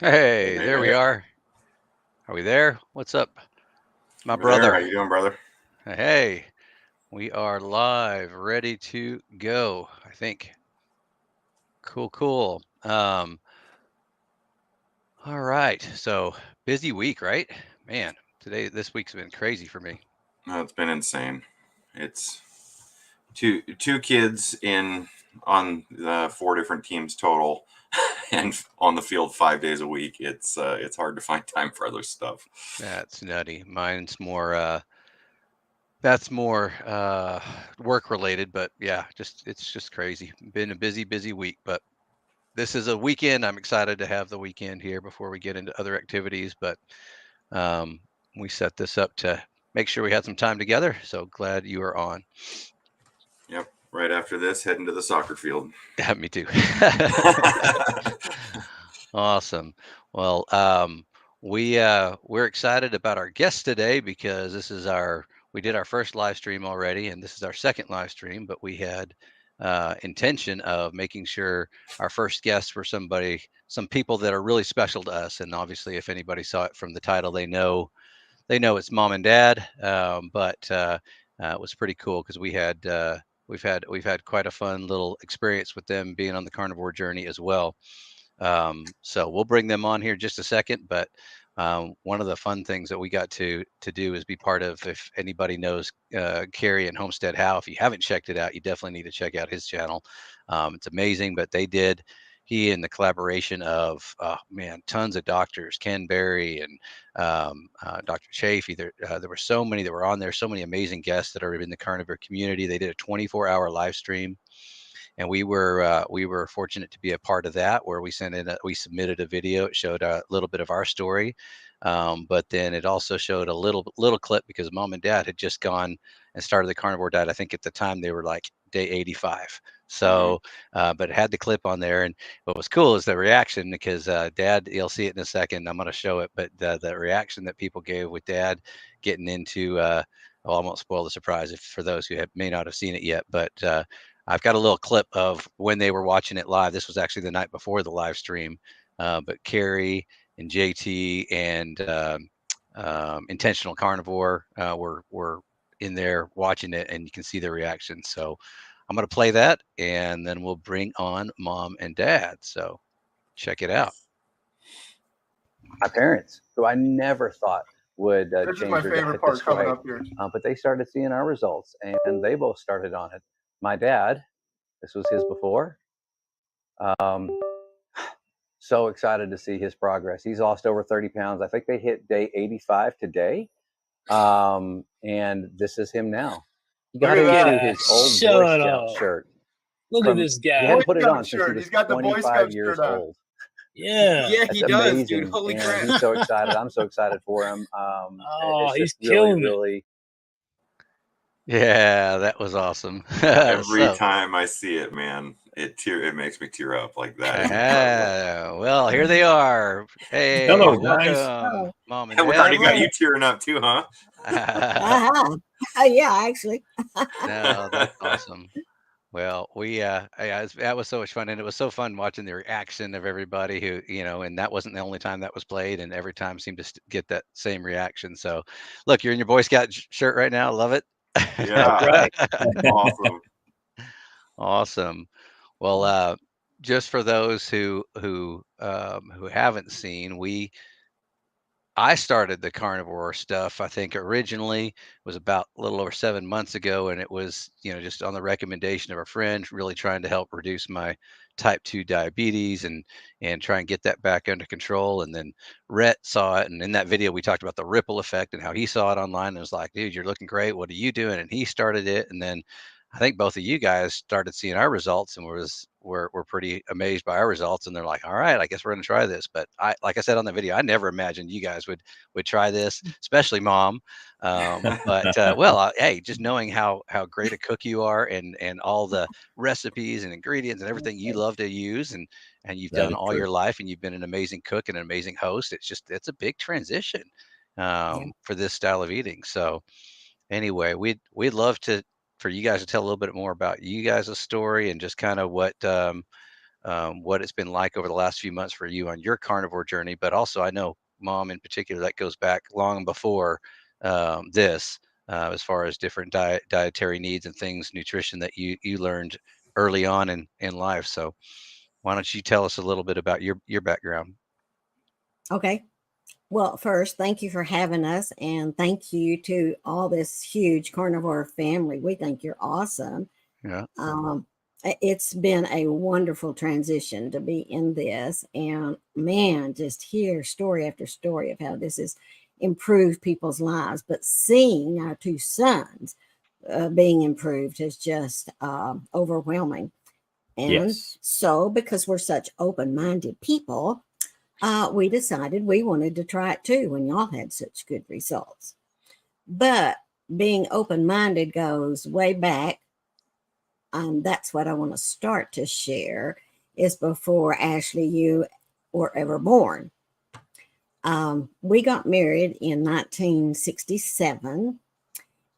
Hey, Hey, there we hey, are. Are we there? What's up, my we're there. How brother? you doing, brother? Hey, we are live, ready to go, I think. Cool, cool. All right. So, busy week, right? Man, this week's been crazy for me. No, it's been insane. It's two kids in on the four different teams total, and on the field 5 days a week. It's hard to find time for other stuff. That's nutty. Mine's that's more work related, but yeah, it's just crazy. Been a busy week, but this is a weekend. I'm excited to have the weekend here before we get into other activities, but Um, we set this up to make sure we had some time together. So glad you are on. Yep. Right after this, heading to the soccer field. Yeah, me too. Awesome. Well, we're excited about our guest today because we did our first live stream already, and this is our second live stream. But we had intention of making sure our first guests were some people that are really special to us. And obviously, if anybody saw it from the title, they know it's mom and dad. But it was pretty cool because we've had quite a fun little experience with them being on the carnivore journey as well. So we'll bring them on here in just a second. But one of the fun things that we got to do is be part of. If anybody knows Carrie and Homestead How, if you haven't checked it out, you definitely need to check out his channel. It's amazing. But he and the collaboration of man, tons of doctors, Ken Berry and Dr. Chafee. There were so many that were on there, so many amazing guests that are in the carnivore community. They did a 24-hour live stream, and we were fortunate to be a part of that, where we submitted a video. It showed a little bit of our story, but then it also showed a little clip because mom and dad had just gone and started the carnivore diet. I think at the time they were like day 85. Hmm. So, but it had the clip on there, and what was cool is the reaction because dad, you'll see it in a second. I'm going to show it, but the reaction that people gave with dad getting into well, I won't spoil the surprise if for those who may not have seen it yet, but I've got a little clip of when they were watching it live. This was actually the night before the live stream, but Carrie and JT and Intentional Carnivore were in there watching it, and you can see their reaction. So I'm going to play that, and then we'll bring on mom and dad. So check it out. My parents, who I never thought would This is change my their favorite diet part this coming way, up here. but they started seeing our results, and they both started on it. My dad, this was his before. Um, so excited to see his progress. He's lost over 30 pounds. I think they hit day 85 today. And this is him now. He Look got at into that. his old Boy Shut Scout up. shirt. Look at this He guy. hadn't Boy put it Scout on since he shirt. was He's got the Boy 25 Scout years shirt on. old. Yeah. Yeah, That's he does, dude. amazing, Holy and crap. he's so excited. I'm so excited for him. Oh, It's he's just really, killing it. really. Yeah, that was awesome. Every So, time I see it, man, it makes me tear up. Like that is incredible. well, here they are. Hey, Hello, guys. welcome, mom and And we dad. already got Hello. you tearing up too, huh? Uh-huh. Yeah, actually. No, that's awesome. Well, that was so much fun, and it was so fun watching the reaction of everybody who, and that wasn't the only time that was played, and every time seemed to get that same reaction. So, look, you're in your Boy Scout shirt right now. Love it. That's Yeah, right. awesome. Awesome. Well, just for those who haven't seen, I started the carnivore stuff, I think originally was about a little over 7 months ago. And it was, just on the recommendation of a friend, really trying to help reduce my type 2 diabetes and try and get that back under control. And then Rhett saw it. And in that video, we talked about the ripple effect and how he saw it online and was like, dude, you're looking great. What are you doing? And he started it. And then I think both of you guys started seeing our results and were pretty amazed by our results. And they're like, all right, I guess we're going to try this. But like I said on the video, I never imagined you guys would try this, especially mom. Hey, just knowing how great a cook you are and all the recipes and ingredients and everything you love to use and you've That done is all true. your life and you've been an amazing cook and an amazing host. It's a big transition for this style of eating. So anyway, we'd love for you guys to tell a little bit more about you guys' story and just kind of what it's been like over the last few months for you on your carnivore journey. But also, I know Mom in particular, that goes back long before this, as far as different dietary needs and things, nutrition that you learned early on in life. So why don't you tell us a little bit about your background? Okay. Well, first, thank you for having us, and thank you to all this huge carnivore family. We think you're awesome. Yeah. It's been a wonderful transition to be in this, and man, just hear story after story of how this has improved people's lives. But seeing our two sons being improved is just overwhelming. And Yes. so, because we're such open-minded people, we decided we wanted to try it too when y'all had such good results. But being open-minded goes way back. That's what I want to start to share is before Ashley, you were ever born. We got married in 1967,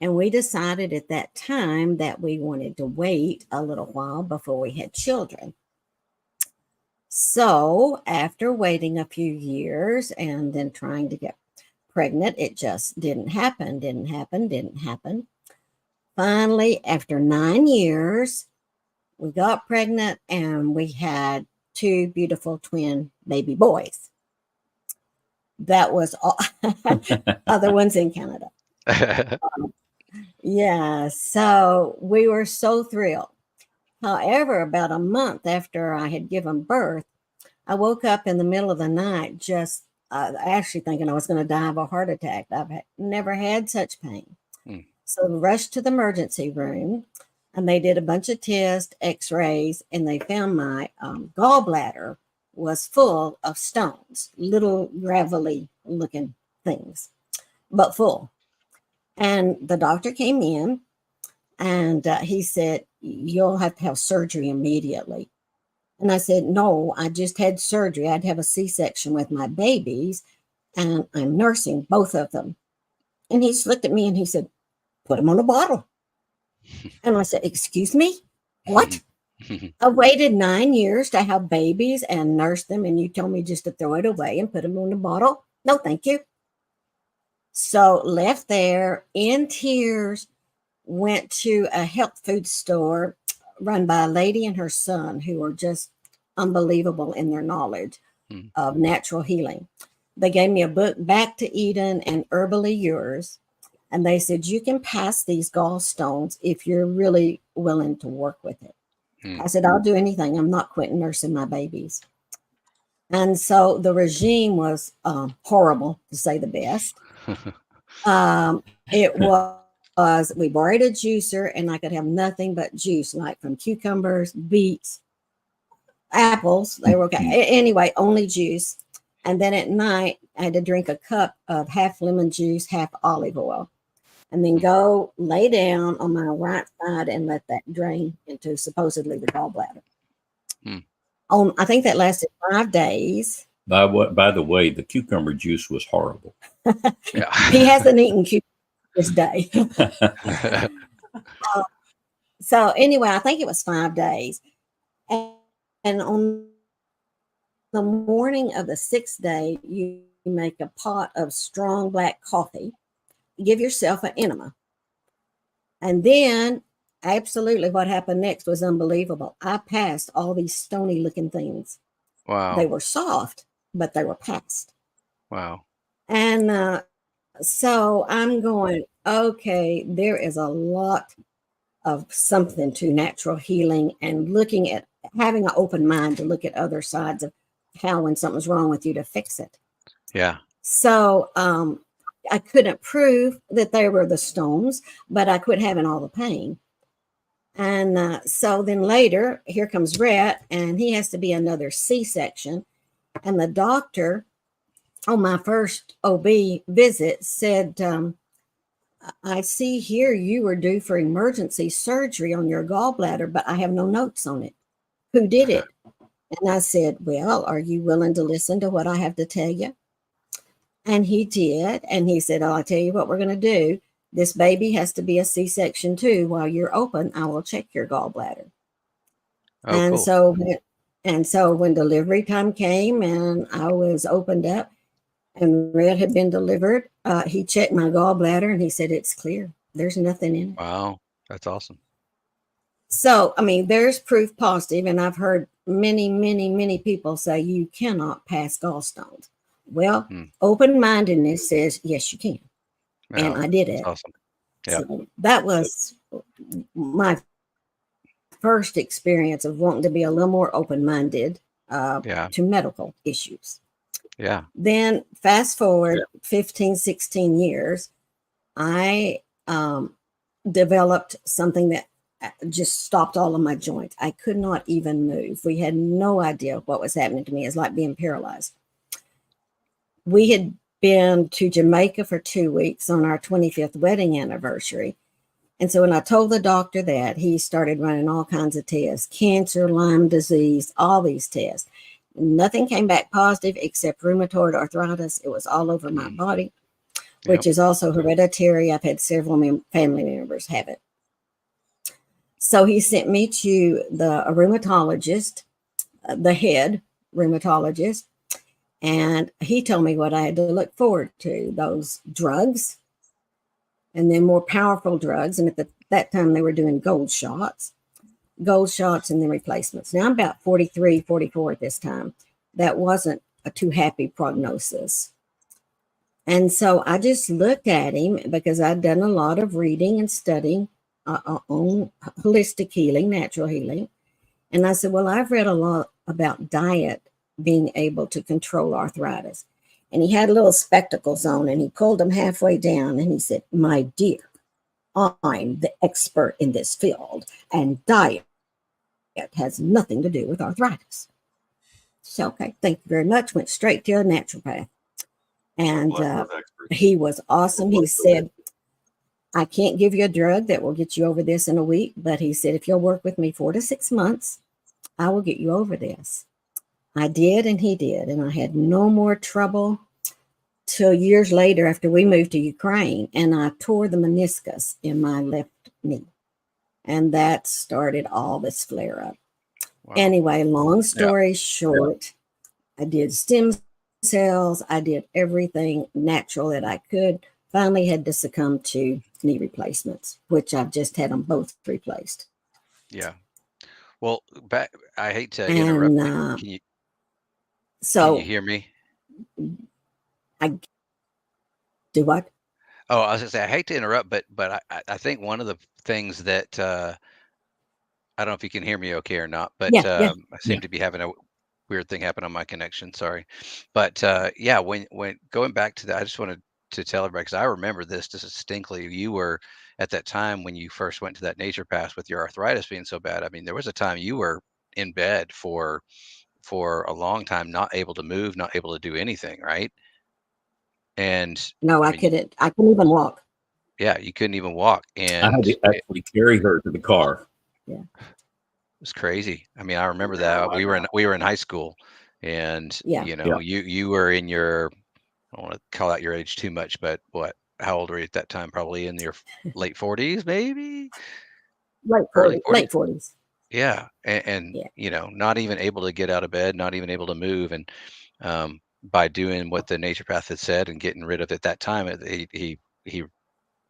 and we decided at that time that we wanted to wait a little while before we had children. So after waiting a few years and then trying to get pregnant, it just didn't happen. Finally, after 9 years, we got pregnant and we had two beautiful twin baby boys. That was all. Other ones in Canada. Yeah, so we were so thrilled. However, about a month after I had given birth, I woke up in the middle of the night just actually thinking I was going to die of a heart attack. I've never had such pain. So we rushed to the emergency room, and they did a bunch of tests, x-rays, and they found my gallbladder was full of stones, little gravelly looking things, but full. And the doctor came in, and he said, "You'll have to have surgery immediately." And I said, "No, I just had surgery. I'd have a C-section with my babies, and I'm nursing both of them." And he just looked at me and he said, "Put them on a bottle." And I said, "Excuse me? What? I waited 9 years to have babies and nurse them, and you told me just to throw it away and put them in a bottle? No, thank you." So left there in tears, went to a health food store run by a lady and her son who are just unbelievable in their knowledge of natural healing. They gave me a book, Back to Eden and Herbally Yours. And they said, "You can pass these gallstones if you're really willing to work with it." I said, "I'll do anything. I'm not quitting nursing my babies." And so the regime was horrible, to say the best. It was, we borrowed a juicer, and I could have nothing but juice, like from cucumbers, beets, apples. They were okay. Anyway, only juice. And then at night, I had to drink a cup of half lemon juice, half olive oil, and then go lay down on my right side and let that drain into supposedly the gallbladder. I think that lasted 5 days. By the way, the cucumber juice was horrible. He hasn't eaten cucumber this day. So anyway, I think it was 5 days. And on the morning of the 6th day, you make a pot of strong black coffee. Give yourself an enema. And then absolutely what happened next was unbelievable. I passed all these stony looking things. Wow. They were soft, but they were passed. Wow. And so I'm going, okay, there is a lot of something to natural healing and looking at having an open mind to look at other sides of how when something's wrong with you to fix it. Yeah. So I couldn't prove that they were the stones, but I quit having all the pain. And so then later, here comes Rhett, and he has to be another C-section. And the doctor on my first OB visit said, "I see here you were due for emergency surgery on your gallbladder, but I have no notes on it. Who did it?" And I said, "Well, are you willing to listen to what I have to tell you?" And he did. And he said, "Oh, I'll tell you what we're going to do. This baby has to be a C-section too. While you're open, I will check your gallbladder." Oh, and cool. so And so when delivery time came and I was opened up and Red had been delivered, he checked my gallbladder and he said, it's clear. There's nothing in it. Wow. That's awesome. So, I mean, there's proof positive, and I've heard many, many, many people say you cannot pass gallstones. Well, open-mindedness says, yes, you can. And I did it. Awesome. Yeah. So that was my first experience of wanting to be a little more open-minded to medical issues. Yeah. Then fast forward 15, 16 years, I developed something that just stopped all of my joints. I could not even move. We had no idea what was happening to me. It's like being paralyzed. We had been to Jamaica for 2 weeks on our 25th wedding anniversary. And so when I told the doctor that, he started running all kinds of tests, cancer, Lyme disease, all these tests. Nothing came back positive except rheumatoid arthritis. It was all over my body, which is also hereditary. I've had several family members have it. So he sent me to a rheumatologist, the head rheumatologist, and he told me what I had to look forward to, those drugs, and then more powerful drugs. And at that time, they were doing gold shots, and then replacements. Now I'm about 43, 44 at this time. That wasn't a too happy prognosis. And so I just looked at him because I'd done a lot of reading and studying on holistic healing, natural healing. And I said, well, I've read a lot about diet being able to control arthritis. And he had little spectacles on and he pulled them halfway down and he said, my dear, I'm the expert in this field and diet has nothing to do with arthritis. So, okay, thank you very much. Went straight to a naturopath. And he was awesome. He said, I can't give you a drug that will get you over this in a week, but he said, if you'll work with me 4 to 6 months, I will get you over this. I did, and he did, and I had no more trouble till years later after we moved to Ukraine, and I tore the meniscus in my left knee, and that started all this flare-up. Wow. Anyway, long story short, I did stem cells. I did everything natural that I could. Finally had to succumb to knee replacements, which I've just had them both replaced. Yeah. Well, I hate to interrupt. Can you hear me? I do what? Oh, I was gonna say I hate to interrupt, but I think one of the things that I don't know if you can hear me okay or not, but I seem to be having a weird thing happen on my connection. Sorry, but when going back to that, I just wanted to tell everybody because I remember this just distinctly. You were at that time when you first went to that naturopath with your arthritis being so bad. I mean, there was a time you were in bed for a long time, not able to move, not able to do anything, right? And no, I couldn't even walk. Yeah, you couldn't even walk. And I had to actually carry her to the car. Yeah. It was crazy. I mean, I remember that we were in high school, and you were in your, I don't want to call out your age too much, but how old were you at that time? Probably in your late 40s, maybe? Late 40s. Yeah. And not even able to get out of bed, not even able to move. And by doing what the naturopath had said and getting rid of it at that time, he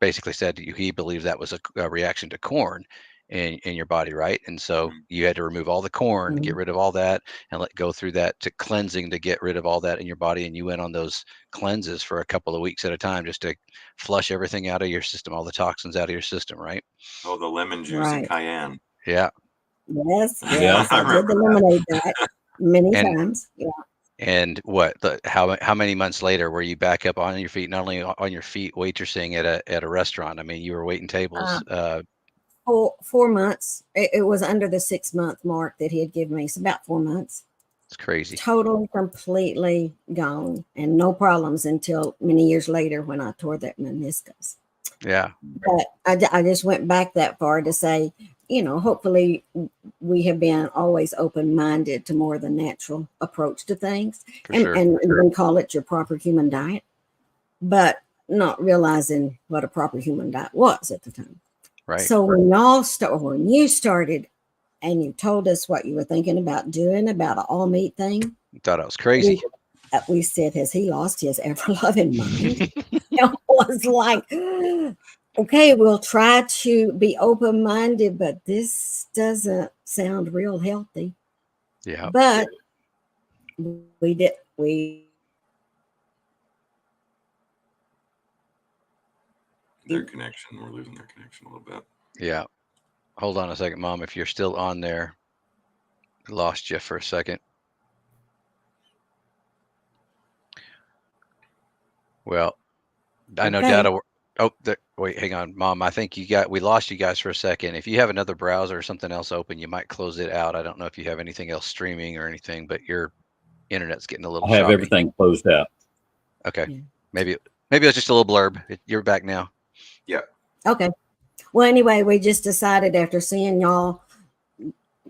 basically said he believed that was a reaction to corn in your body, right? And so you had to remove all the corn, get rid of all that, and go through that to cleansing to get rid of all that in your body. And you went on those cleanses for a couple of weeks at a time just to flush everything out of your system, all the toxins out of your system, right? Oh, the lemon juice and cayenne. Yeah. Yes. I did the lemonade that many times. Yeah. And how many months later were you back up on your feet? Not only on your feet, waitressing at a restaurant. I mean, you were waiting tables. 4 months. It was under the 6 month mark that he had given me. So about 4 months. It's crazy. Totally, completely gone, and no problems until many years later when I tore that meniscus. Yeah. But I just went back that far to say, hopefully we have been always open-minded to more the natural approach to things, and even call it your proper human diet, but not realizing what a proper human diet was at the time. Right. So when you started and you told us what you were thinking about doing about an all meat thing. Thought I was crazy. We said, has he lost his ever loving mind? It was like, okay, we'll try to be open minded, but this doesn't sound real healthy. Yeah. But we Their connection, we're losing their connection a little bit. Yeah. Hold on a second, Mom. If you're still on there, I lost you for a second. Well, I know Okay. Dad. Oh, wait, hang on, Mom. I think we lost you guys for a second. If you have another browser or something else open, you might close it out. I don't know if you have anything else streaming or anything, but your internet's getting a little I have choppy. everything closed out. Okay. Yeah. Maybe it was just a little blurb. You're back now. Yeah. Okay. Well, anyway, we just decided after seeing y'all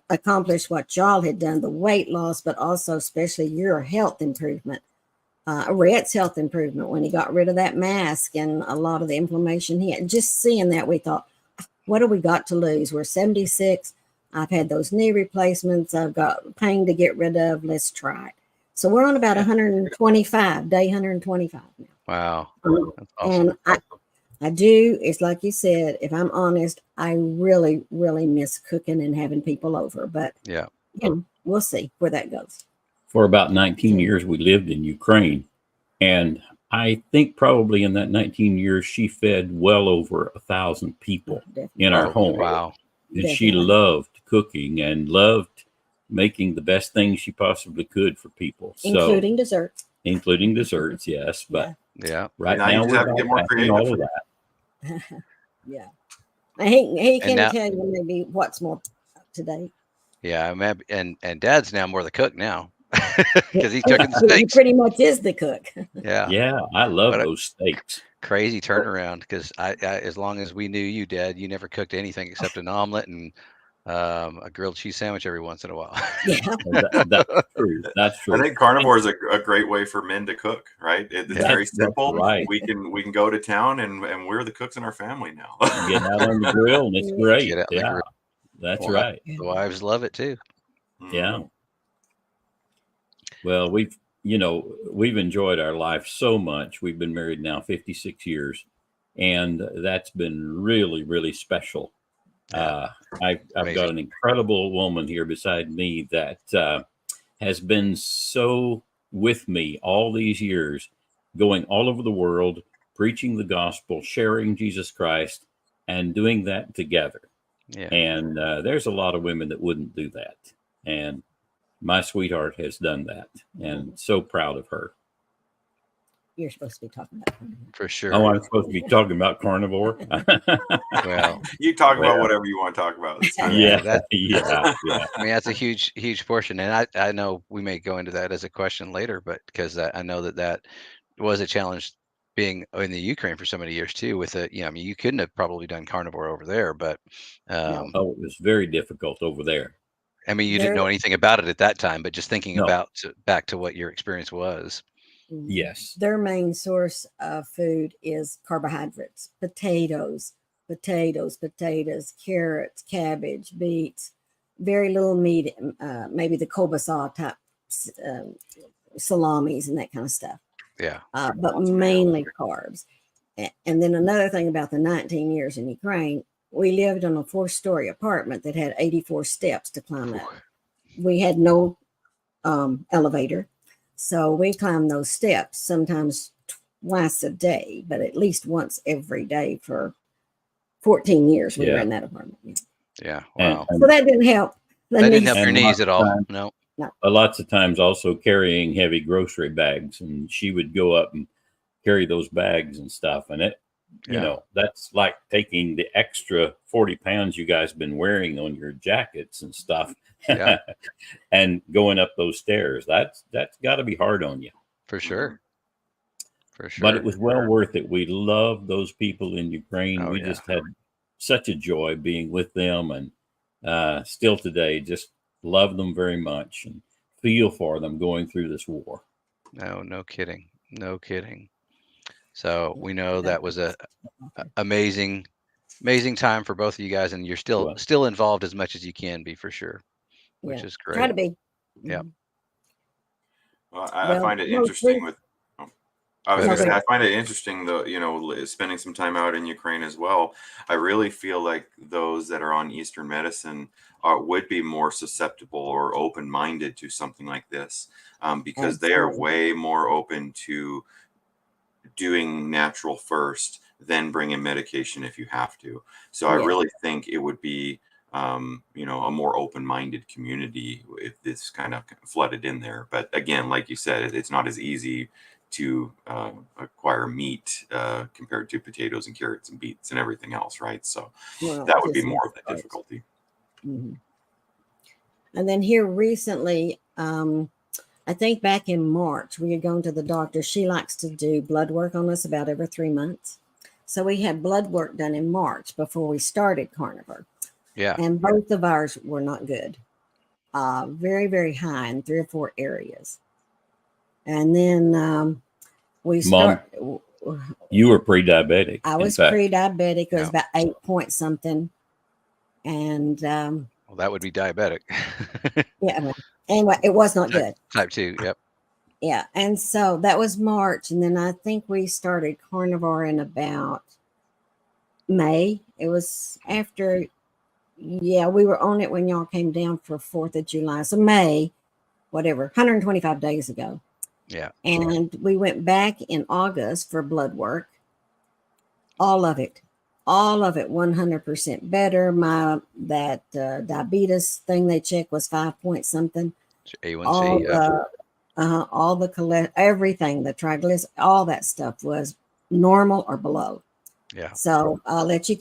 accomplish what y'all had done, the weight loss, but also especially your health improvement, Rhett's health improvement when he got rid of that mask and a lot of the inflammation he had. Just seeing that, we thought, what do we got to lose? We're 76. I've had those knee replacements. I've got pain to get rid of. Let's try it. So we're on about 125, day 125 now. Wow. That's awesome. And I do, it's like you said, if I'm honest, I really, really miss cooking and having people over. But Yeah, we'll see where that goes. For about 19 years, we lived in Ukraine. And I think probably in that 19 years, she fed well over 1,000 people in our home. Wow. And she loved cooking and loved making the best things she possibly could for people. Including desserts. Including desserts, yes. But yeah, right now now you just we're have to get more bypassing creative. all of that. Yeah. He can now- tell you maybe what's more up to date. Yeah, and Dad's now more the cook now because he's cooking He steaks. pretty much is the cook. Yeah, Yeah, I love What a- those steaks. crazy turnaround. Because I, as long as we knew you, Dad, you never cooked anything except an omelet and a grilled cheese sandwich every once in a while. Yeah. That's true. That's true. I think carnivore is a great way for men to cook, right? It's very That's simple. right. We can go to town and we're the cooks in our family now. Get out on the grill and it's great. Get out on the Yeah, grill. that's Well, right. The wives love it too. Yeah. Well, we've enjoyed our life so much. We've been married now 56 years, and that's been really, really special. Yeah. I've Amazing. got an incredible woman here beside me that has been so with me all these years, going all over the world, preaching the gospel, sharing Jesus Christ, and doing that together. Yeah. And there's a lot of women that wouldn't do that. And my sweetheart has done that, and so proud of her. You're supposed to be talking about Carnivore. For sure. Oh, I'm supposed to be talking about carnivore. Well, You talk about Well. whatever you want to talk about. It's fine. yeah, that- yeah. I mean, that's a huge portion, and I know we may go into that as a question later, but because I know that was a challenge being in the Ukraine for so many years too. With it, I mean, you couldn't have probably done carnivore over there, but No. Oh, it was very difficult over there. I mean, you didn't know anything about it at that time, but just thinking No. back to what your experience was. Yes. Their main source of food is carbohydrates, potatoes, carrots, cabbage, beets, very little meat, maybe the kielbasa type salamis and that kind of stuff. Yeah. But mainly carbs. And then another thing about the 19 years in Ukraine, we lived in a 4-story apartment that had 84 steps to climb up. We had no elevator. So we climbed those steps sometimes twice a day, but at least once every day for 14 years we were in that apartment. Yeah. And- Wow. So that didn't help. That didn't help And your knees lots at of all. times- No. Lots of times also carrying heavy grocery bags, and she would go up and carry those bags and stuff. And it, Yeah. that's like taking the extra 40 pounds you guys been wearing on your jackets and stuff Yeah. and going up those stairs. That's got to be hard on you. For sure. For sure. But it was well worth it. We loved those people in Ukraine. Oh, We yeah. just had such a joy being with them, and still today just love them very much and feel for them going through this war. No kidding. No kidding. So we know that was a amazing amazing time for both of you guys, and you're still involved as much as you can be, for sure, which is great. Try to be. Yeah. Well, I find it interesting with. I was going to say, I find it interesting, though, spending some time out in Ukraine as well. I really feel like those that are on Eastern medicine would be more susceptible or open-minded to something like this, because they are way more open to doing natural first, then bring in medication if you have to. So I really think it would be, a more open-minded community if this kind of flooded in there. But again, like you said, it's not as easy to acquire meat compared to potatoes and carrots and beets and everything else, right? So that would be more of the difficulty. Mm-hmm. And then here recently, I think back in March, we had gone to the doctor. She likes to do blood work on us about every 3 months. So we had blood work done in March before we started Carnivore. Yeah. And both of ours were not good. Very, very high in 3 or 4 areas. And then we started. You were pre-diabetic. I was pre-diabetic. It was about 8 point something. And well, that would be diabetic. Yeah. Anyway, it was not good. Type 2. Yep. Yeah. And so that was March. And then I think we started Carnivore in about May. It was after, we were on it when y'all came down for 4th of July. So May, whatever, 125 days ago. Yeah. And we went back in August for blood work. All of it 100% better. That diabetes thing they checked was 5 point something. A1C. All the cholesterol, everything, the triglycerides, all that stuff was normal or below. Yeah. So I'll let you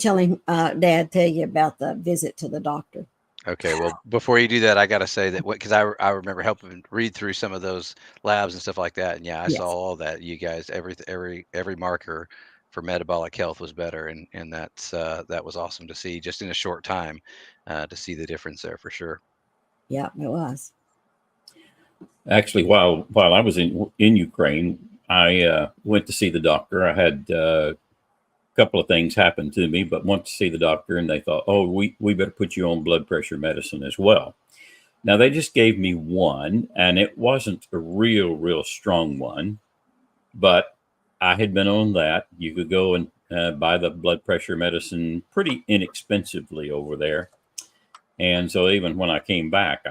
Dad tell you about the visit to the doctor. Okay. Well, before you do that, I got to say that because I remember helping read through some of those labs and stuff like that. And I saw all that. You guys, every marker for metabolic health was better. And that was awesome to see just in a short time to see the difference there for sure. Yeah, it was. Actually, while I was in Ukraine, I went to see the doctor. I had a couple of things happen to me, but went to see the doctor, and they thought, oh, we better put you on blood pressure medicine as well. Now, they just gave me one, and it wasn't a real strong one, but I had been on that. You could go and buy the blood pressure medicine pretty inexpensively over there. And so even when I came back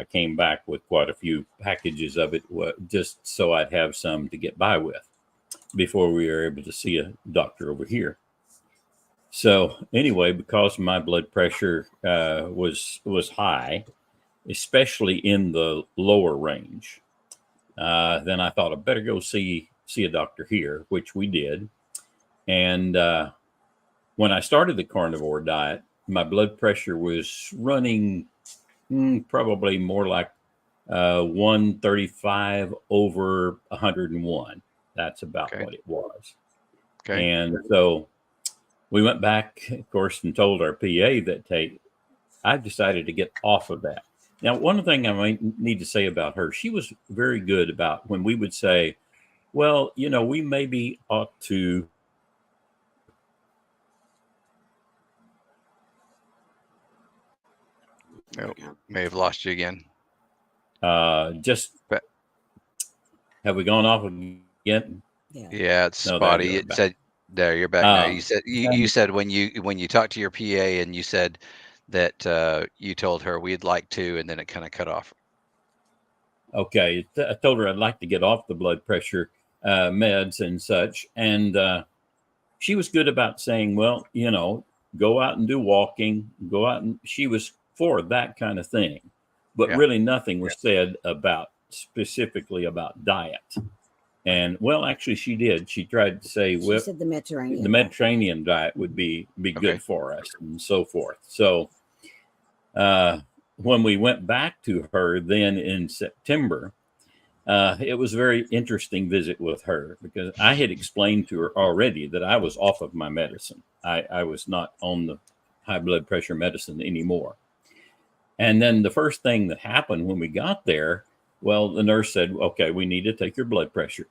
with quite a few packages of it, just so I'd have some to get by with before we were able to see a doctor over here. So anyway, because my blood pressure was high, especially in the lower range, then I thought I'd better go see a doctor here, which we did. And when I started the carnivore diet, my blood pressure was running probably more like 135 over 101. That's about what it was. Okay. And so we went back, of course, and told our PA that, hey, I've decided to get off of that. Now, one thing I might need to say about her, she was very good about when we would say, well, we maybe ought to may have lost you again. Have we gone off again? Yeah, it's spotty. It said there. You're back now. You said you said when you talked to your PA and you said that you told her we'd like to, and then it kind of cut off. Okay, I told her I'd like to get off the blood pressure meds and such, and she was good about saying, well, go out and do walking, go out, and she was for that kind of thing, but really nothing was said specifically about diet. And well, actually she did. She tried to say, she said the Mediterranean diet would be good for us and so forth. So when we went back to her then in September, it was a very interesting visit with her because I had explained to her already that I was off of my medicine. I was not on the high blood pressure medicine anymore. And then the first thing that happened when we got there, well, the nurse said, okay, we need to take your blood pressure.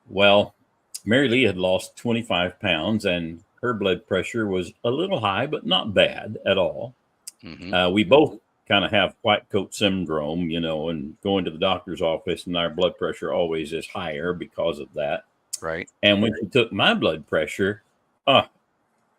Well, Mary Lee had lost 25 pounds and her blood pressure was a little high, but not bad at all. Mm-hmm. We both kind of have white coat syndrome, and going to the doctor's office, and our blood pressure always is higher because of that. Right. And when she took my blood pressure,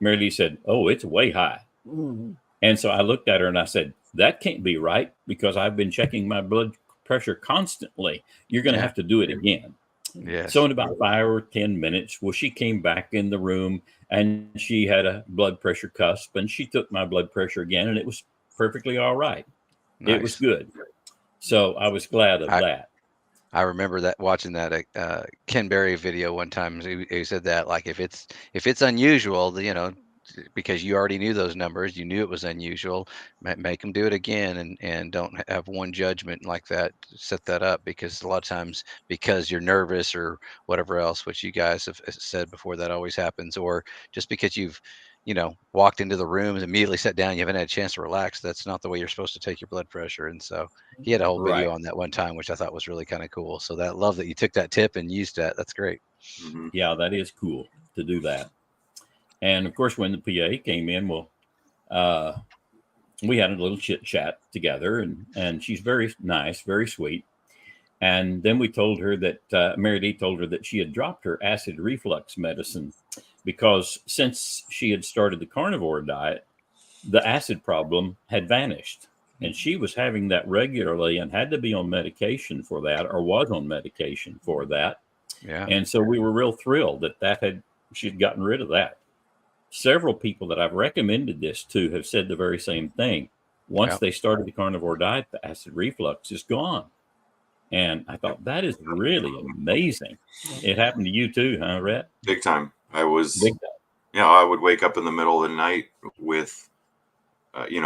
Mary Lee said, "Oh, it's way high." Mm-hmm. And so I looked at her and I said, "That can't be right, because I've been checking my blood pressure constantly. You're going to have to do it again." Yes. So in about 5 or 10 minutes, she came back in the room, and she had a blood pressure cusp, and she took my blood pressure again, and it was perfectly all right. Nice. It was good. So I was glad of that. I remember that, watching that Ken Berry video one time. He said that, like, if it's unusual, because you already knew those numbers, you knew it was unusual, make them do it again, and don't have one judgment like that, set that up, because a lot of times, because you're nervous or whatever else, which you guys have said before, that always happens, or just because you've walked into the room and immediately sat down, you haven't had a chance to relax. That's not the way you're supposed to take your blood pressure. And so he had a whole video on that one time, which I thought was really kind of cool. So that, love that you took that tip and used that. That's great. Mm-hmm. Yeah, that is cool to do that. And of course, when the PA came in, we had a little chit chat together, and she's very nice, very sweet. And then we told her that Mary Lee told her that she had dropped her acid reflux medicine, because since she had started the carnivore diet, the acid problem had vanished. And she was having that regularly and had to be on medication for that, or was on medication for that. Yeah. And so we were real thrilled that she'd gotten rid of that. Several people that I've recommended this to have said the very same thing. Once they started the carnivore diet, the acid reflux is gone. And I thought, that is really amazing. It happened to you too, huh, Rhett? Big time. I was, Big time. I would wake up in the middle of the night with,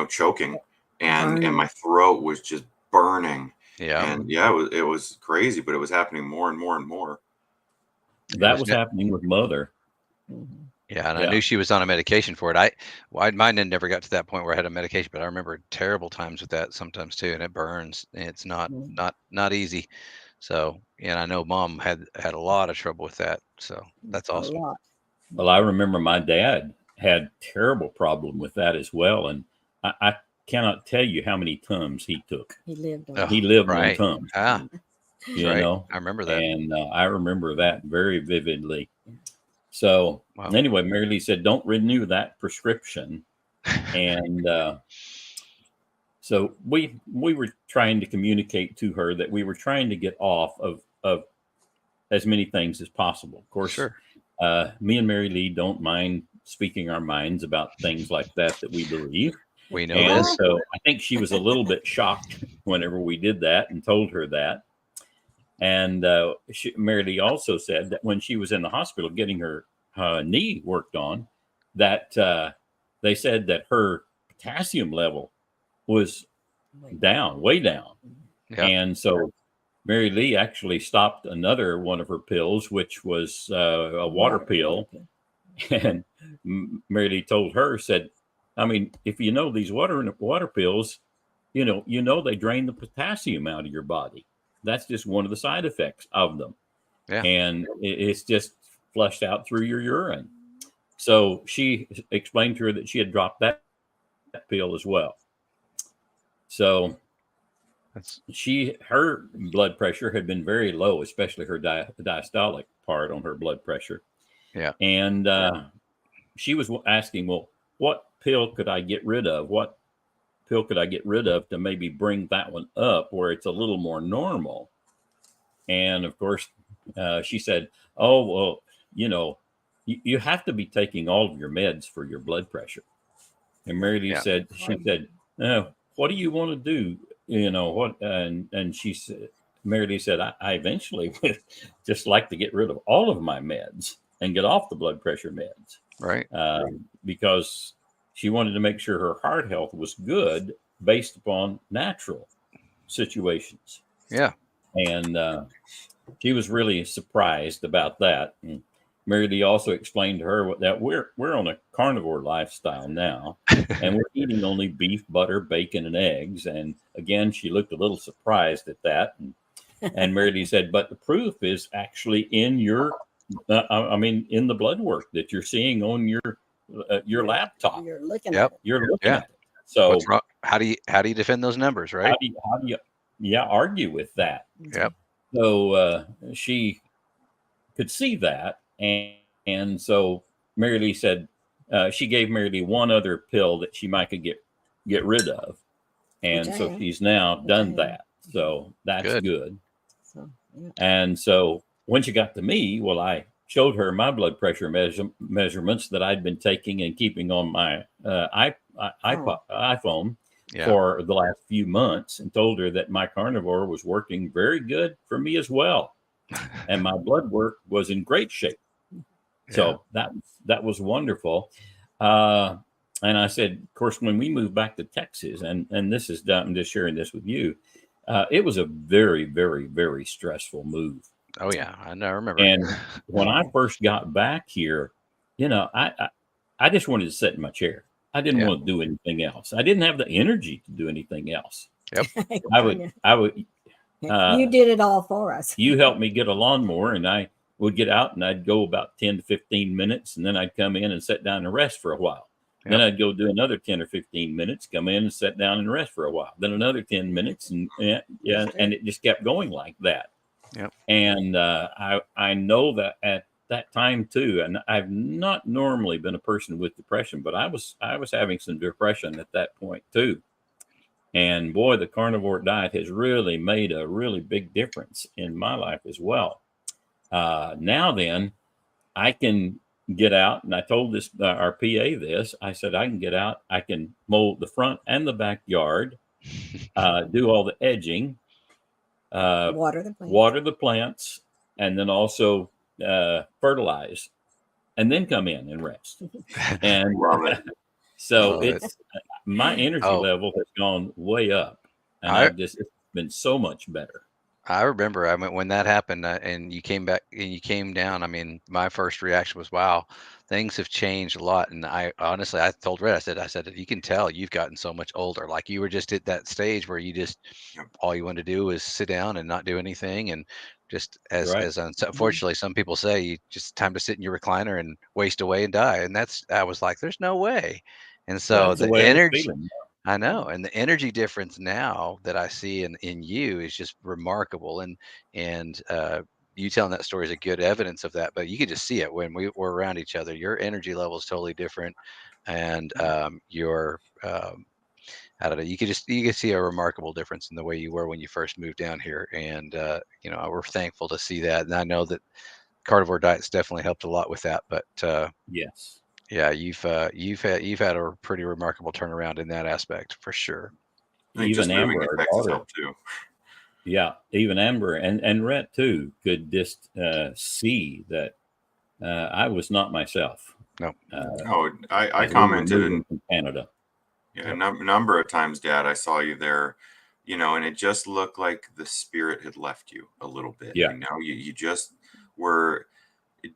choking, and my throat was just burning. Yeah. And it was crazy, but it was happening more and more and more. That was happening with Mother. Yeah, and I knew she was on a medication for it. Mine had never got to that point where I had a medication, but I remember terrible times with that sometimes too, and it burns. And it's not easy. So, and I know Mom had a lot of trouble with that. So that's awesome. A lot. Well, I remember my dad had terrible problem with that as well, and I cannot tell you how many Tums he took. He lived on. He lived right. on Tums. Ah, you know, I remember that, and I remember that very vividly. So anyway, Mary Lee said, "Don't renew that prescription," and so we were trying to communicate to her that we were trying to get off of as many things as possible. Of course, me and Mary Lee don't mind speaking our minds about things like that we believe. We know and this. So I think she was a little bit shocked whenever we did that and told her that. And Mary Lee also said that when she was in the hospital getting her knee worked on, that they said that her potassium level was down, way down. Yeah. And so Mary Lee actually stopped another one of her pills, which was a water pill. And Mary Lee told her, said, I mean, if these water pills, they drain the potassium out of your body. That's just one of the side effects of them. Yeah. And it's just flushed out through your urine. So she explained to her that she had dropped that pill as well. So her blood pressure had been very low, especially her diastolic part on her blood pressure. Yeah. And she was asking, well, what pill could I get rid of? What pill could I get rid of to maybe bring that one up where it's a little more normal? And of course, she said, oh, well, you have to be taking all of your meds for your blood pressure. And Mary Lee said, what do you want to do? And she said, Mary Lee said, I eventually would just like to get rid of all of my meds and get off the blood pressure meds. Right. Because she wanted to make sure her heart health was good based upon natural situations. Yeah. And she was really surprised about that. And Mary Lee also explained to her that we're on a carnivore lifestyle now, and we're eating only beef, butter, bacon, and eggs. And again, she looked a little surprised at that. And Mary Lee said, but the proof is actually in your, in the blood work that you're seeing on your your laptop. You're looking Yep. at it. You're looking Yeah. at it. So What's wrong? How do you defend those numbers, right? how do you yeah argue with that? Yep. So she could see that, and so Mary Lee said she gave Mary Lee one other pill that she might could get rid of, and Which I so am. she's now Which I done am. that. So that's Good. good. So, yeah. And so when she got to me, well, I showed her my blood pressure measurements that I'd been taking and keeping on my iPhone Yeah. for the last few months, and told her that my carnivore was working very good for me as well, and my blood work was in great shape. So that was wonderful. And I said, of course, when we moved back to Texas, and this is done, I'm just sharing this with you. It was a very, very, very stressful move. Oh yeah, I know. I remember. And when I first got back here, I just wanted to sit in my chair. I didn't Yeah. want to do anything else. I didn't have the energy to do anything else. Yep. I would. You did it all for us. You helped me get a lawnmower, and I would get out and I'd go about 10 to 15 minutes, and then I'd come in and sit down and rest for a while. Yep. Then I'd go do another 10 or 15 minutes, come in and sit down and rest for a while. Then another 10 minutes, and it just kept going like that. Yep. And I know that at that time too, and I've not normally been a person with depression, but I was having some depression at that point too. And boy, the carnivore diet has really made a really big difference in my life as well. Now then, I can get out, and I told this our PA this. I said I can get out, I can mow the front and the backyard, do all the edging, Water the plant. water the plants, and then also fertilize, and then come in and rest. And so Love it. it's my energy Oh. level has gone way up, and it's been so much better. I remember. I mean, when that happened, and you came back and you came down. I mean, my first reaction was, "Wow, things have changed a lot." And I honestly, I told Red, I said, you can tell you've gotten so much older. Like you were just at that stage where you just all you wanted to do was sit down and not do anything, and just Right. unfortunately some people say, you just time to sit in your recliner and waste away and die. And I was like, there's no way. And so That's the the way I was energy. feeling. I know, and the energy difference now that I see in you is just remarkable, and you telling that story is a good evidence of that. But you could just see it when we were around each other. Your energy level is totally different, and your I don't know. You could see a remarkable difference in the way you were when you first moved down here, and we're thankful to see that. And I know that carnivore diet's definitely helped a lot with that. But Yes. yeah, you've had a pretty remarkable turnaround in that aspect for sure. I think Even just moving Amber, to our Texas daughter, helped too. yeah, even Amber and Rhett too could just see that I was not myself. No. I as we were commented moving from Canada. a number of times, Dad. I saw you there, and it just looked like the spirit had left you a little bit. Yeah. You just were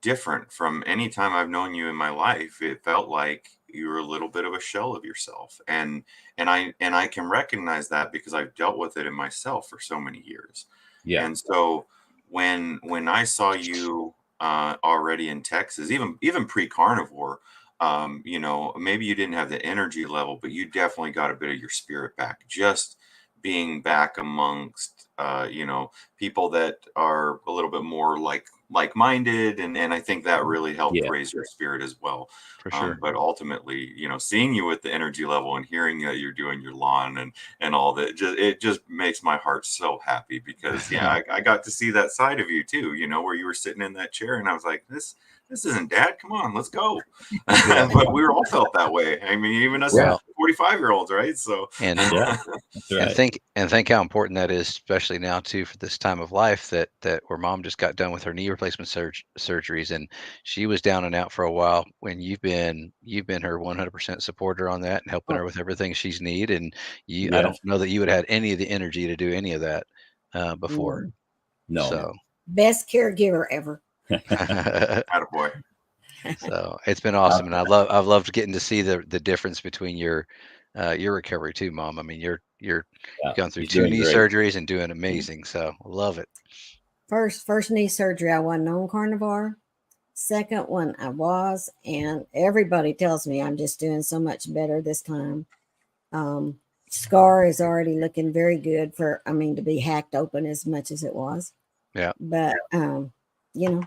different from any time I've known you in my life. It felt like you were a little bit of a shell of yourself, and I can recognize that because I've dealt with it in myself for so many years. Yeah. And so when I saw you already in Texas, even pre-carnivore, maybe you didn't have the energy level, but you definitely got a bit of your spirit back, just being back amongst people that are a little bit more like-minded, and I think that really helped raise your spirit as well. For sure. But ultimately, seeing you with the energy level and hearing that you're doing your lawn and all that, it just makes my heart so happy because I got to see that side of you too, where you were sitting in that chair and I was like, this isn't Dad, come on, let's go. But we all felt that way. I mean, even us 45-year-olds, right? So and right. and think how important that is, especially now too, for this time of life that where Mom just got done with her knee replacement surgeries, and she was down and out for a while. When you've been her 100% supporter on that and helping her with everything she's need, and I don't know that you would have had any of the energy to do any of that before. No. So best caregiver ever. Attaboy. So it's been awesome, and I've loved getting to see the difference between your recovery too, Mom. I mean, you've gone through 2 knee surgeries and doing amazing. So love it. First knee surgery, I wasn't on carnivore. Second one I was, and everybody tells me I'm just doing so much better this time. Scar is already looking very good for, I mean, to be hacked open as much as it was. Yeah. But you know,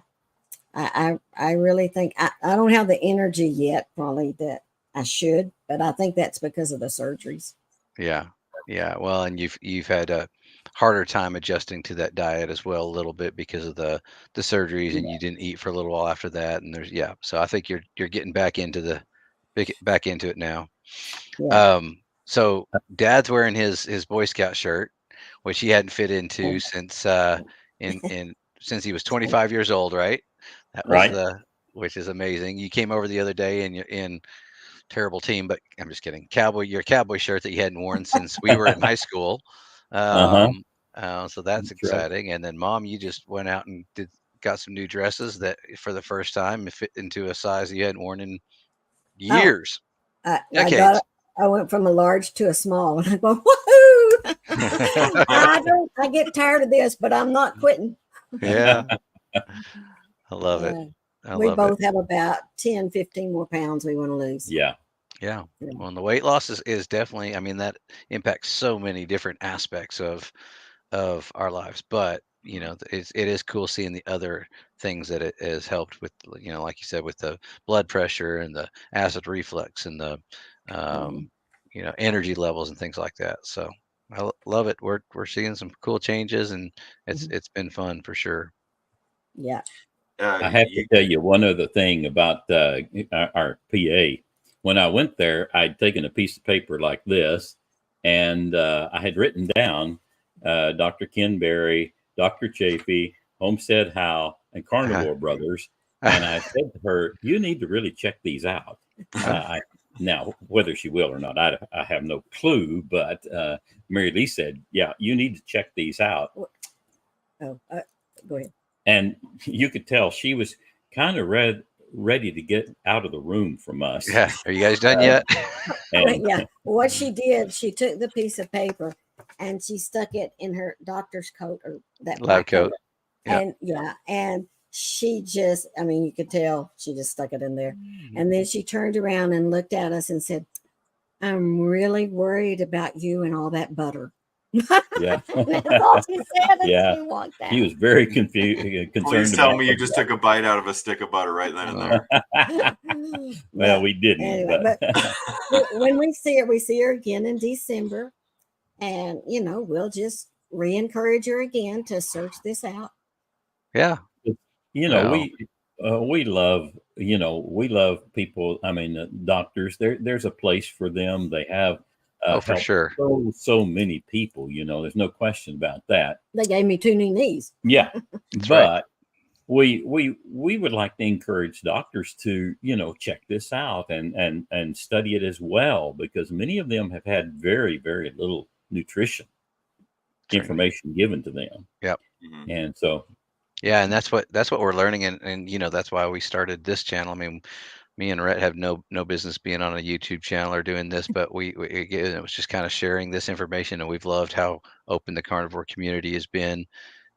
I really think I don't have the energy yet, probably that I should, but I think that's because of the surgeries. Yeah. Yeah. Well, and you've had a harder time adjusting to that diet as well a little bit because of the surgeries, and Yeah. you didn't eat for a little while after that. And there's yeah. So I think you're getting back into back into it now. Yeah. So Dad's wearing his Boy Scout shirt, which he hadn't fit into since in since he was 25 years old, right? That was Right. the which is amazing. You came over the other day and you're in terrible team, but I'm just kidding. Your cowboy shirt that you hadn't worn since we were in high school. Uh-huh. So that's That's right. exciting. And then Mom, you just went out and got some new dresses that for the first time fit into a size you hadn't worn in Oh, years, I got decades. I went from a large to a small, and I go, woohoo! I get tired of this, but I'm not quitting. Yeah, I love it. Uh, I we love it. both have about 10, 15 more pounds we want to lose. Yeah. Yeah. Yeah. Well, and the weight loss is definitely, I mean, that impacts so many different aspects of our lives. But, it is cool seeing the other things that it has helped with, like you said, with the blood pressure and the acid reflux and the, Mhm. um, energy levels and things like that. So love it. We're seeing some cool changes, and Mhm. it's been fun for sure. Yeah. I have to You, tell you one other thing about our PA. When I went there, I'd taken a piece of paper like this, and I had written down Dr. Ken Berry, Dr. Chafee, Homestead Howe, and Carnivore Brothers. And I said to her, "You need to really check these out." Now, whether she will or not, I have no clue. But Mary Lee said, "Yeah, you need to check these out." Oh, go ahead. And you could tell she was kind of ready to get out of the room from us. Yeah. Are you guys done Uh, yet? and Yeah. What she did, she took the piece of paper and she stuck it in her doctor's coat, or that Lab black coat. coat. Yeah. And yeah, and she just, I mean, you could tell she just stuck it in there. And then she turned around and looked at us and said, "I'm really worried about you and all that butter." yeah, That's all she said, and yeah, she walked he out. was very confused, please concerned tell about me you just took a bite out of a stick of butter right then and there. well, But we didn't, anyway, but when we see her again in December, and we'll just re-encourage her again to search this out. Yeah. you know, Well, we love we love people. I mean, doctors. There's a place for them. They have oh, for helped sure. so many people. There's no question about that. They gave me 2 new knees. Yeah, That's right. but we would like to encourage doctors to check this out and study it as well, because many of them have had very very little nutrition Training. information given to them, Yep. Mhm. and so Yeah, and that's what we're learning, and that's why we started this channel. I mean, me and Rhett have no business being on a YouTube channel or doing this, but again, it was just kind of sharing this information, and we've loved how open the carnivore community has been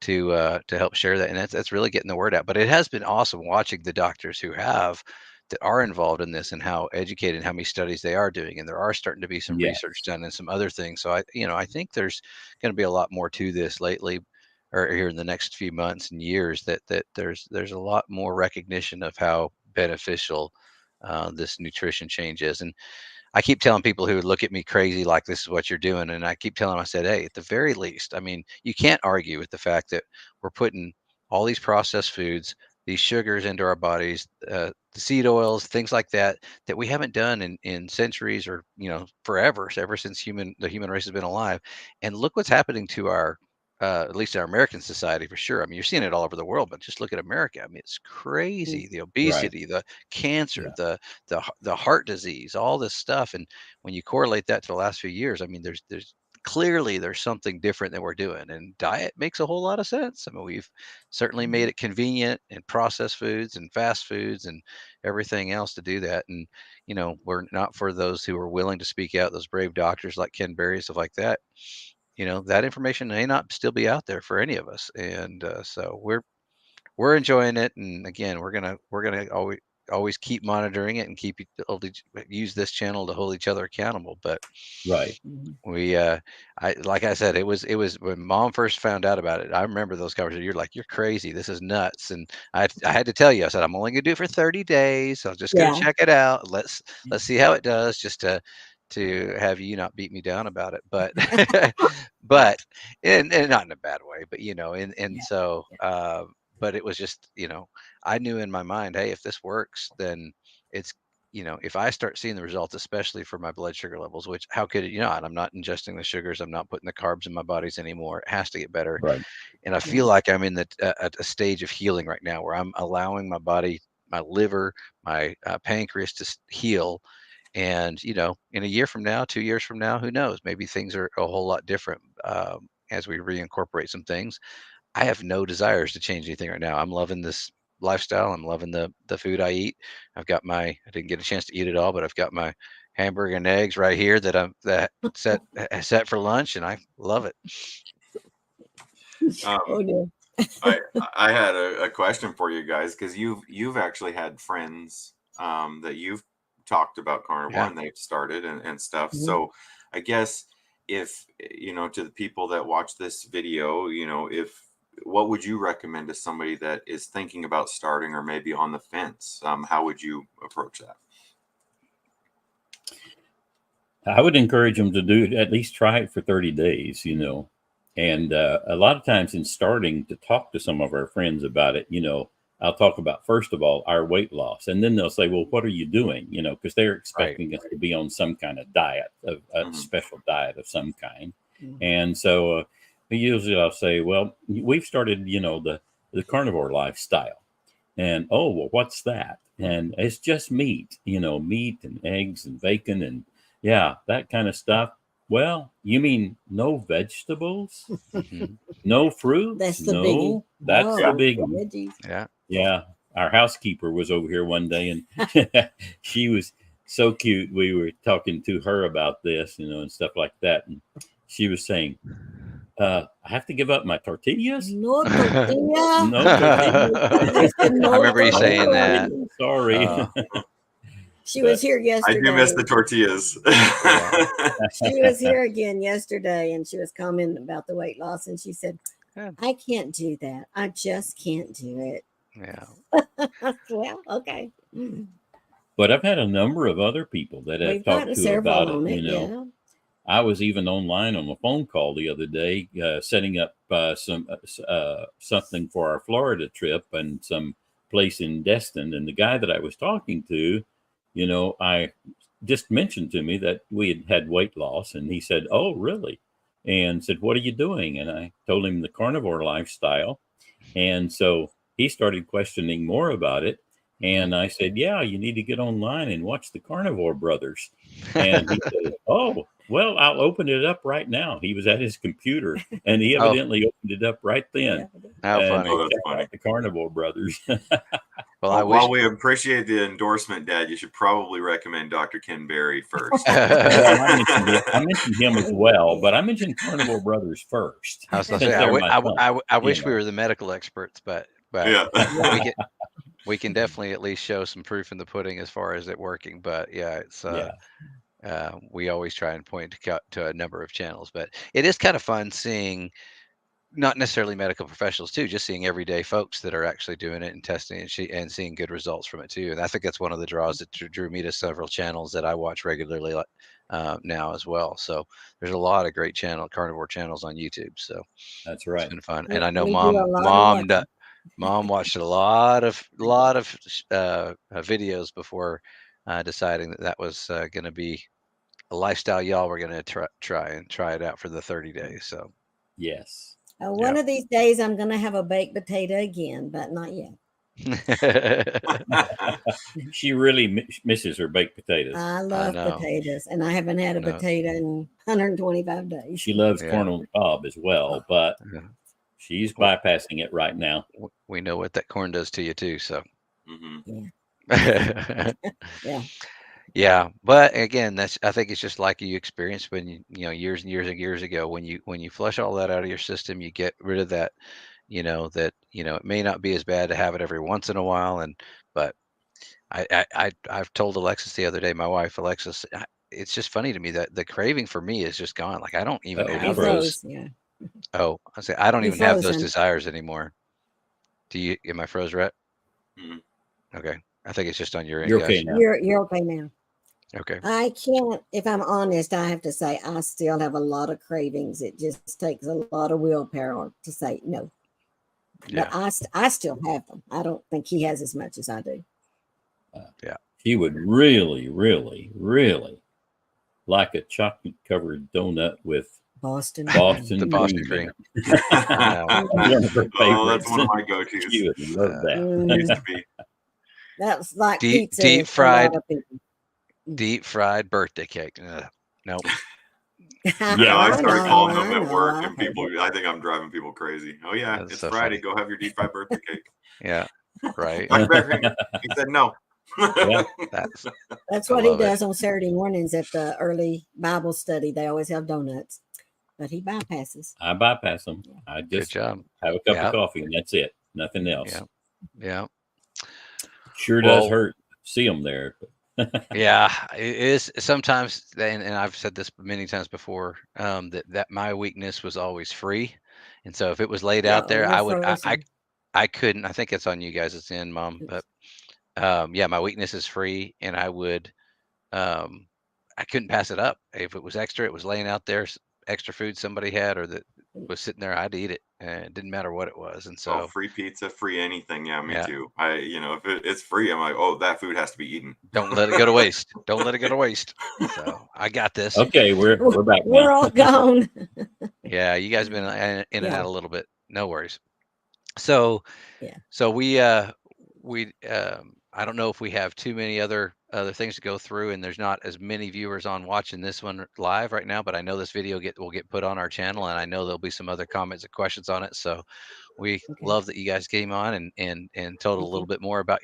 to help share that, and that's really getting the word out. But it has been awesome watching the doctors that are involved in this, and how educated and how many studies they are doing, and there are starting to be some research yes, done and some other things. So I think there's going to be a lot more to this lately, or here in the next few months and years, that there's a lot more recognition of how beneficial this nutrition change is. And I keep telling people who look at me crazy, like, this is what you're doing. And I keep telling them, I said, hey, at the very least, I mean, you can't argue with the fact that we're putting all these processed foods, these sugars into our bodies, the seed oils, things like that we haven't done in centuries, or, forever, ever since the human race has been alive. And look what's happening to our, at least in our American society, for sure. I mean, you're seeing it all over the world, but just look at America. I mean, it's Mm. crazy. The right, obesity, the cancer, yeah, the heart disease, all this stuff. And when you correlate that to the last few years, I mean, there's clearly there's something different that we're doing, and diet makes a whole lot of sense. I mean, we've certainly made it convenient, and processed foods and fast foods and everything else to do that. And we're not, for those who are willing to speak out, those brave doctors like Ken Berry, stuff like that. That information may not still be out there for any of us, and so we're enjoying it, and again, we're gonna always keep monitoring it and use this channel to hold each other accountable. But Right. we I like I said, it was when mom first found out about it. I remember those conversations. You're like, you're crazy, this is nuts. And I had to tell you, I said, I'm only gonna do it for 30 days, so I'm just gonna Yeah. check it out. Let's see how it does, just to have you not beat me down about it. But but and not in a bad way, but and Yeah. so but it was just, I knew in my mind, hey, if this works, then it's, if I start seeing the results, especially for my blood sugar levels, which how could it not? I'm not ingesting the sugars. I'm not putting the carbs in my bodies anymore. It has to get better. Right. And I feel like I'm in at a stage of healing right now where I'm allowing my body, my liver, my pancreas to heal. And, in a year from now, 2 years from now, who knows? Maybe things are a whole lot different as we reincorporate some things. I have no desires to change anything right now. I'm loving this lifestyle. I'm loving the food I eat. I didn't get a chance to eat it all, but I've got my hamburger and eggs right here that set for lunch, and I love it. Oh dear. I had a question for you guys, because you've actually had friends that you've talked about carnivore, Yeah. and they've started and stuff. Mhm. So I guess, if to the people that watch this video, if what would you recommend to somebody that is thinking about starting or maybe on the fence? How would you approach that? I would encourage them to do at least try it for 30 days, And a lot of times in starting to talk to some of our friends about it, I'll talk about, first of all, our weight loss. And then they'll say, well, what are you doing? Because they're expecting us to be on some kind of diet, a special diet of some kind. And so usually I'll say, well, we've started, the carnivore lifestyle. And, oh, well, what's that? And it's just meat, meat and eggs and bacon and that kind of stuff. Well, you mean no vegetables, no fruits? That's the biggie. That's the biggie. Veggies. Yeah. Yeah. Our housekeeper was over here one day, and she was so cute. We were talking to her about this, and stuff like that. And she was saying, I have to give up my tortillas? No tortilla. No tortillas. I said, no I remember you saying tortilla. that. Sorry. She was here I yesterday. do miss the tortillas. She was here again yesterday, and she was commenting about the weight loss, and she said, Good. I can't do that. I just can't do it. Yeah. Well, okay. But I've had a number of other people that I've We've got talked to several about on it. it, yeah. I was even online on a phone call the other day, setting up something for our Florida trip and some place in Destin. And the guy that I was talking to, I just mentioned to me that we had weight loss, and he said, "Oh, really?" And said, "What are you doing?" And I told him the carnivore lifestyle. And so he started questioning more about it. And I said, "Yeah, you need to get online and watch the Carnivore Brothers." And he said, "Oh, well, I'll open it up right now." He was at his computer, and he evidently opened it up right then. How And funny. Oh, that's checked funny. out the Carnivore Brothers. Well, I wish. While we appreciate the endorsement, Dad, you should probably recommend Dr. Ken Berry first. Well, I mentioned him as well, but I mentioned Carnivore Brothers first. I was gonna since say, they're my son, I wish you we know. were the medical experts, but Yeah. we can definitely at least show some proof in the pudding as far as it working. But yeah, it's Yeah. we always try and point to a number of channels, but it is kind of fun seeing not necessarily medical professionals too, just seeing everyday folks that are actually doing it and testing it and seeing good results from it too. And I think that's one of the draws that drew me to several channels that I watch regularly now as well. So there's a lot of great carnivore channels on YouTube. So That's it's right. been fun. Yeah, And I know we do a lot of watching. mom watched a lot of videos before deciding that was going to be a lifestyle y'all were going to try it out for the 30 days. So Yes. One of these days, I'm going to have a baked potato again, but not yet. She really misses her baked potatoes. I love potatoes, and I haven't had a potato in 125 days. She loves corn on the cob as well, but she's bypassing it right now. We know what that corn does to you too. So Yeah. Yeah, but again, I think it's just like you experienced when years and years and years ago when you flush all that out of your system, you get rid of that that it may not be as bad to have it every once in a while, but I've told Alexis the other day, my wife Alexis, it's just funny to me that the craving for me is just gone. Like I don't even Uh-oh, He have froze. those. Yeah. Oh, I say I don't You even have those frozen. desires anymore. Am I froze, Rhett? Mhm. Okay. I think it's just on your end, You're okay guys. now. You're okay now. Okay. I can't, if I'm honest, I have to say I still have a lot of cravings. It just takes a lot of willpower to say no. Yeah. But I still have them. I don't think he has as much as I do. Yeah. He would really, really, really like a chocolate covered donut with Boston. Boston The Boston cream in cream. it. One of her Oh, that's favorites. one of my go-tos. She would love that. Used to be. That's like Deep pizza for a lot of people. deep fried birthday cake. Nope. I know. I Yeah. started calling them I at know, work, I and heard people. it. I think I'm driving people crazy. Oh yeah, That's it's so Friday. funny. Go have your deep fried birthday cake. Yeah. Right. Dr. Bear, he said no. Yeah. That's That's I what he love it. does on Saturday mornings at the early Bible study. They always have donuts, but he bypasses. I bypass them. I Good just job. have a cup Yeah. of coffee and that's it. Nothing else. Yeah. Yeah. Sure does Well, hurt. See them there. yeah, it is sometimes, and I've said this many times before, that my weakness was always free, and so if it was laid out Oh, there, you're I would frozen. I couldn't. I think it's on you guys. It's in, Mom, but yeah, my weakness is free, and um, I couldn't pass it up. If it was extra, it was laying out there, extra food somebody had or that was sitting there, I'd eat it, and it didn't matter what it was, and Oh, so free pizza, free anything. Yeah, me yeah, too. If it's free, I'm like, oh, that food has to be eaten. don't let it go to waste. Don't let it go to waste. So I got this. Okay, we're back We're now. all gone. Yeah, you guys been in and Yeah. out a little bit. No worries. So Yeah. so we I don't know if we have too many other things to go through, and there's not as many viewers on watching this one live right now, but I know this video will get put on our channel, and I know there'll be some other comments and questions on it. So we Okay. love that you guys came on and told a Thank little you. bit more about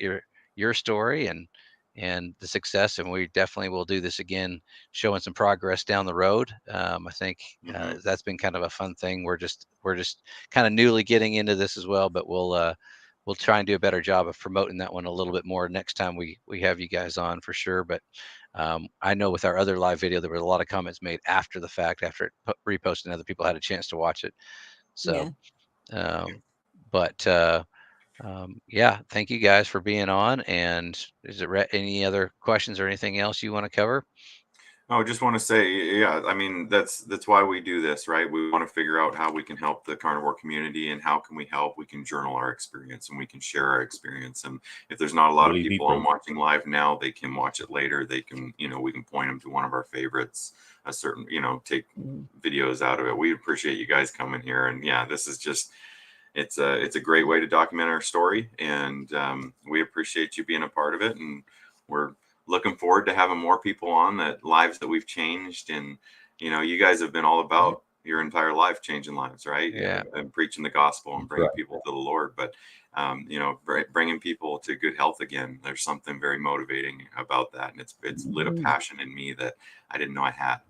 your story and the success, and we definitely will do this again, showing some progress down the road. I think Mhm. that's been kind of a fun thing. We're just kind of newly getting into this as well, but we'll try and do a better job of promoting that one a little bit more next time we have you guys on for sure. But I know with our other live video, there were a lot of comments made after the fact, after it reposted, and other people had a chance to watch it. So, Yeah. but yeah, thank you guys for being on. And is there any other questions or anything else you want to cover? I just want to say, yeah, I mean, that's why we do this, right? We want to figure out how we can help the carnivore community, and how can we help? We can journal our experience and we can share our experience. And if there's not a lot of Believe me, people on bro. watching live now, they can watch it later. They can, we can point them to one of our favorites, a certain, take Mhm. videos out of it. We appreciate you guys coming here. And yeah, this is just, it's a great way to document our story. And we appreciate you being a part of it. And we're looking forward to having more people on, that lives that we've changed. And you guys have been all about your entire life changing lives, right? Yeah. And preaching the gospel and That's bringing right. people to the Lord. But bringing people to good health again, there's something very motivating about that, and it's lit a passion in me that I didn't know I had.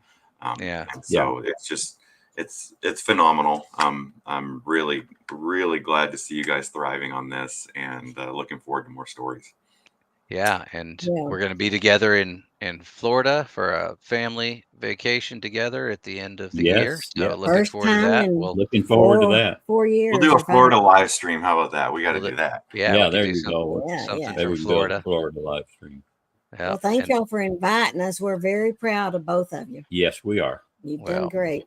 Yeah. And so it's just it's phenomenal. I'm really glad to see you guys thriving on this, and looking forward to more stories. Yeah, and Yeah. we're going to be together in Florida for a family vacation together at the end of the year. Yes. So Yeah. looking First forward to time that. in Looking forward to that. 4 years. We'll do a or 5 Florida live stream. How about that? We got to We'll do that. Yeah, Yeah, we there could do you go. Yeah, something yeah. There from we go. Florida. Florida live stream. Yeah, Well, thank and y'all for inviting us. We're very proud of both of you. Yes, we are. You've Well, done great.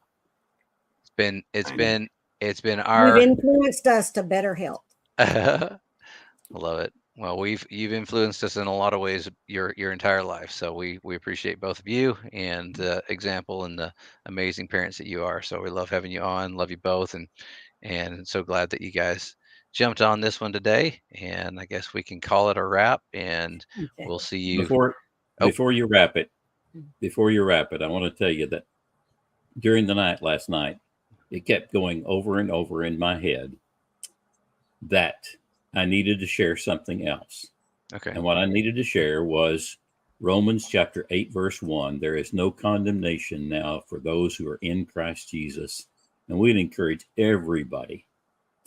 it's Thank been it's been You've our influenced us to better health. I love it. Well, you've influenced us in a lot of ways your entire life. So we appreciate both of you and the example and the amazing parents that you are. So we love having you on. Love you both, and so glad that you guys jumped on this one today. And I guess we can call it a wrap. And Okay. we'll see you. Before you wrap it, I want to tell you that during the night last night, it kept going over and over in my head that I needed to share something else. Okay. And what I needed to share was Romans chapter 8, verse 1. There is no condemnation now for those who are in Christ Jesus. And we'd encourage everybody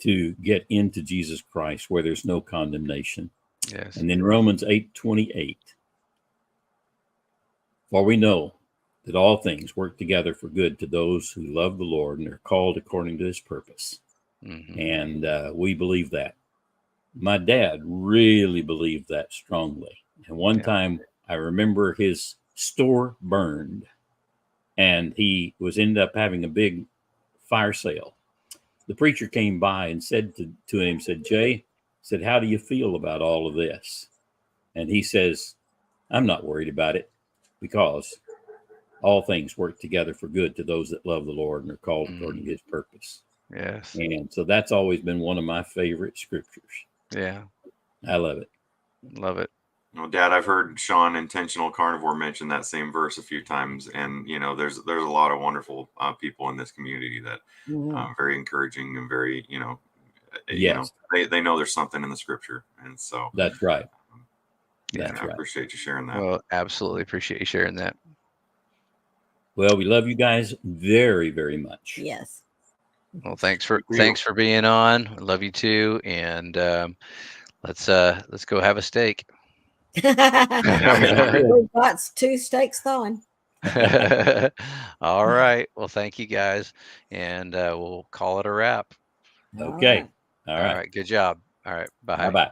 to get into Jesus Christ where there's no condemnation. Yes. And then Romans 8:28. For we know that all things work together for good to those who love the Lord and are called according to his purpose. Mm-hmm. And we believe that. My dad really believed that strongly. And one time I remember his store burned and he was ended up having a big fire sale. The preacher came by and said to him, said, Jay, said, how do you feel about all of this? And he says, I'm not worried about it because all things work together for good to those that love the Lord and are called according to his purpose. Yes. And so that's always been one of my favorite scriptures. Yeah. I love it. Love it. Well, Dad, I've heard Sean, Intentional Carnivore, mention that same verse a few times, and there's a lot of wonderful people in this community that very encouraging and very Yes. They know there's something in the scripture, and so that's right. That's right. I appreciate you sharing that. Well, absolutely appreciate you sharing that. Well, we love you guys very, very much. Yes. Well, thanks for being on. I love you too, and let's go have a steak. We've got 2 steaks thawing. All right. Well, thank you guys, and we'll call it a wrap. Okay. All right. Good job. All right. Bye. Bye-bye.